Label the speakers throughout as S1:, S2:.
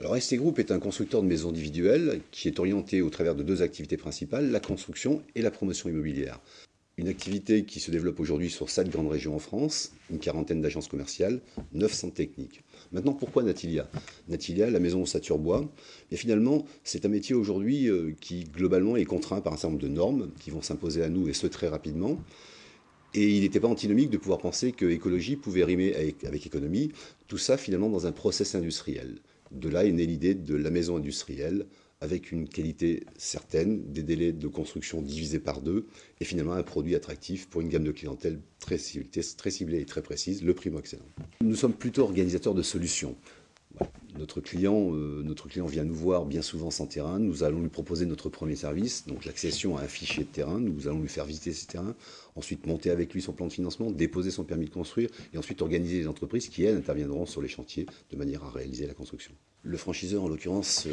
S1: Alors ST Group est un constructeur de maisons individuelles qui est orienté au travers de deux activités principales, la construction et la promotion immobilière. Une activité qui se développe aujourd'hui sur 7 grandes régions en France, une quarantaine d'agences commerciales, 9 centres techniques. Maintenant, pourquoi Natilia? Natilia, la maison Saturbois, et finalement, c'est un métier aujourd'hui qui globalement est contraint par un certain nombre de normes qui vont s'imposer à nous et ce très rapidement. Et il n'était pas antinomique de pouvoir penser que écologie pouvait rimer avec économie, tout ça finalement dans un process industriel. De là est née l'idée de la maison industrielle, avec une qualité certaine, des délais de construction divisés par deux, et finalement un produit attractif pour une gamme de clientèle très ciblée et très précise, le primo excellent. Nous sommes plutôt organisateurs de solutions. Voilà. Notre client vient nous voir bien souvent sans terrain. Nous allons lui proposer notre premier service, donc l'accession à un fichier de terrain. Nous allons lui faire visiter ces terrains, ensuite monter avec lui son plan de financement, déposer son permis de construire et ensuite organiser les entreprises qui, elles, interviendront sur les chantiers de manière à réaliser la construction. Le franchiseur, en l'occurrence,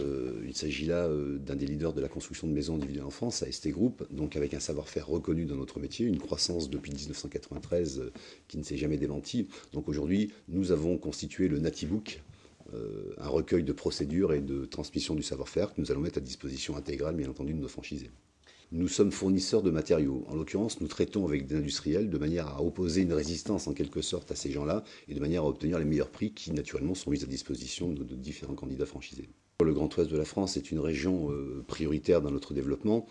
S1: il s'agit là d'un des leaders de la construction de maisons individuelles en France, à ST Group, donc avec un savoir-faire reconnu dans notre métier, une croissance depuis 1993 qui ne s'est jamais démentie. Donc aujourd'hui, nous avons constitué le Natibook, un recueil de procédures et de transmission du savoir-faire que nous allons mettre à disposition intégrale, bien entendu, de nos franchisés. Nous sommes fournisseurs de matériaux. En l'occurrence, nous traitons avec des industriels de manière à opposer une résistance en quelque sorte à ces gens-là et de manière à obtenir les meilleurs prix qui, naturellement, sont mis à disposition de différents candidats franchisés. Le Grand Ouest de la France est une région prioritaire dans notre développement.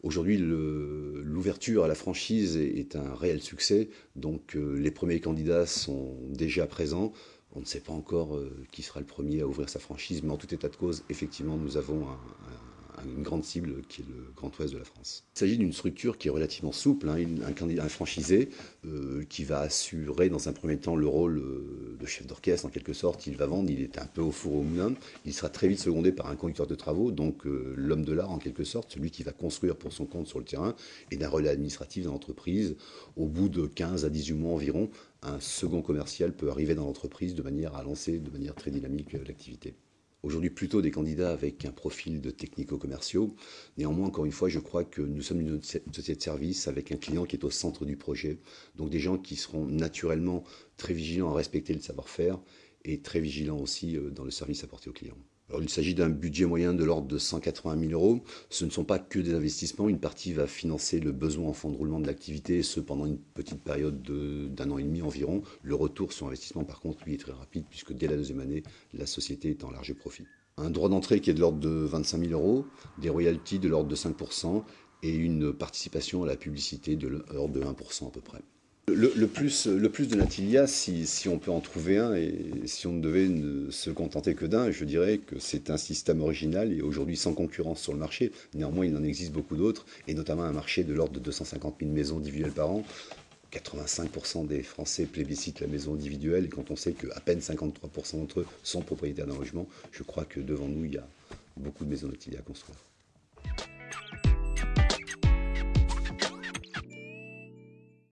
S1: Aujourd'hui, l'ouverture à la franchise est un réel succès, donc les premiers candidats sont déjà présents. On ne sait pas encore qui sera le premier à ouvrir sa franchise, mais en tout état de cause, effectivement, nous avons une grande cible qui est le Grand Ouest de la France. Il s'agit d'une structure qui est relativement souple, hein, un franchisé qui va assurer dans un premier temps le rôle de chef d'orchestre en quelque sorte. Il va vendre, il est un peu au four au moulin. Il sera très vite secondé par un conducteur de travaux, donc l'homme de l'art en quelque sorte, celui qui va construire pour son compte sur le terrain, et d'un relais administratif dans l'entreprise. Au bout de 15 à 18 mois environ, un second commercial peut arriver dans l'entreprise de manière à lancer de manière très dynamique l'activité. Aujourd'hui, plutôt des candidats avec un profil de technico-commerciaux. Néanmoins, encore une fois, je crois que nous sommes une société de service avec un client qui est au centre du projet. Donc des gens qui seront naturellement très vigilants à respecter le savoir-faire et très vigilants aussi dans le service apporté aux clients. Alors, il s'agit d'un budget moyen de l'ordre de 180 000 euros. Ce ne sont pas que des investissements. Une partie va financer le besoin en fonds de roulement de l'activité, et ce pendant une petite période d'un an et demi environ. Le retour sur investissement, par contre, lui, est très rapide, puisque dès la deuxième année, la société est en large profit. Un droit d'entrée qui est de l'ordre de 25 000 euros, des royalties de l'ordre de 5% et une participation à la publicité de l'ordre de 1% à peu près. Le plus de Natilia, si on peut en trouver un, et si on ne devait se contenter que d'un, je dirais que c'est un système original et aujourd'hui sans concurrence sur le marché. Néanmoins, il en existe beaucoup d'autres, et notamment un marché de l'ordre de 250 000 maisons individuelles par an. 85% des Français plébiscitent la maison individuelle, et quand on sait qu'à peine 53% d'entre eux sont propriétaires d'un logement, je crois que devant nous, il y a beaucoup de maisons Natilia à construire.